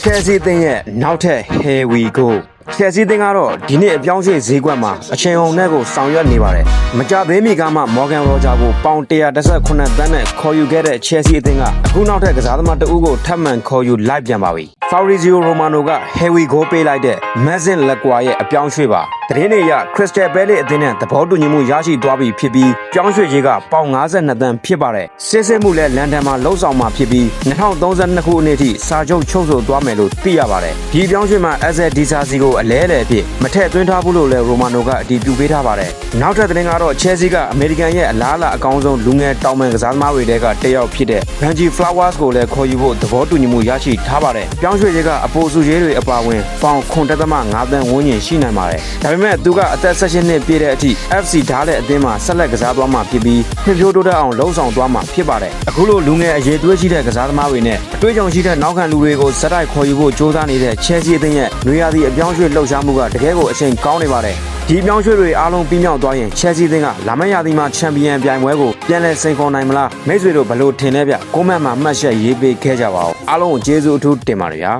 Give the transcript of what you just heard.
Chelsea အသင်းရဲ့နောက်ထပ် Here we go Chelsea အသင်းကတော့ဒီနေ့အပြောင်းရွှေ့ဈေးကွက်မှာအချိန်ဟုန်နဲ့ကိုဆောင်ရွက်နေပါတယ်မကြသေးမီကမှ Morgan Roger ကိုပေါင်118သန်းနဲ့ခေါ်ယူခဲ့တဲ့ Chelsea အသင်းကအခုနောက်ထပ်ကစားသမားတဦးကိုထပ်မံခေါ်ယူလိုက်ပြန်ပါပြီ Fabrizio Romano က Here we go ပေးလိုက်တဲ့ Mason Lacroix ရဲ့အပြောင်းရွှေ့ပါသတင်းတွေအရ Crystal Palace အသင်းနဲ့သဘောတူညီမှုရရှိသွားပြီဖြစ်ပြီးပြောင်းရွှေ့ရေးကပေါင်52သန်းဖြစ်ပါတယ်စစ်စစ်မှုလည်းလန်ဒန်မှာလှုပ်ဆောင်မှာဖြစ်ပြီး2032ခုနှစ်ထိစာချုပ်ချုပ်ဆိုသွားမယ်လို့သိရပါတယ်ဒီပြောင်းရွှေ့မှာ Asset Disasi ကိုအလဲအလဲဖြစ်မထည့်သွင်းထားဘူးလို့လည်း Romano ကအတည်ပြုပေးထားပါတယ်နောက်ထပ်သတင်းကတော့ Chelsea ကအမေရိကန်ရဲ့အလားအလာအကောင်းဆုံးလူငယ်တောင်ပန်ကစားသမားတွေကတစ်ယောက်ဖြစ်တဲ့ Benji Flowers ကိုလည်းခေါ်ယူဖို့သဘောတူညီမှုရရှိထားပါတယ်ပြောင်းရွှေ့ရေးကအပိုစုရေးတွေအပါအဝင်ပေါင်9.5သန်းဝန်းကျင်ရှိနိုင်ပါတယ်ဒါပေမဲ့သူကအသက်16နှစ်ပြည့်တဲ့အထိ FC ဓာတ်တဲ့အသင်းမှာဆက်လက်ကစားသွားမှာဖြစ်ပြီးဖွံ့ဖြိုးတိုးတက်အောင်လှုံ့ဆော်သွားမှာဖြစ်ပါတယ်အခုလိုလူငယ်အရေးသွေးရှိတဲ့ကစားသမားတွေနဲ့အတွေ့အကြုံရှိတဲ့နောက်ခံလူတွေကိုစတိုက်ခေါ်ယူဖို့ကြိုးစားနေတဲ့ Chelsea အသင်းရဲ့နွေရာသီအပြောင်းရွှေ့လှုပ်ရှားမှုကတကယ်ကိုအချိန်ကောင်းနေပါတယ်ဒီအပြောင်းရွှေ့တွေအားလုံးပြီးမြောက်သွားရင် Chelsea အသင်းကလာမယ့်ရာသီမှာချန်ပီယံပြိုင်ပွဲကိုပြန်လည်စိန်ခေါ်နိုင်မလားမိတ်ဆွေတို့ဘယ်လိုထင်လဲဗျကွန်မန့်မှာမှတ်ချက်ရေးပေးခဲ့ကြပါဦးအားလုံးကိုကျေးဇူးအထူးတင်ပါတယ်ဗျာ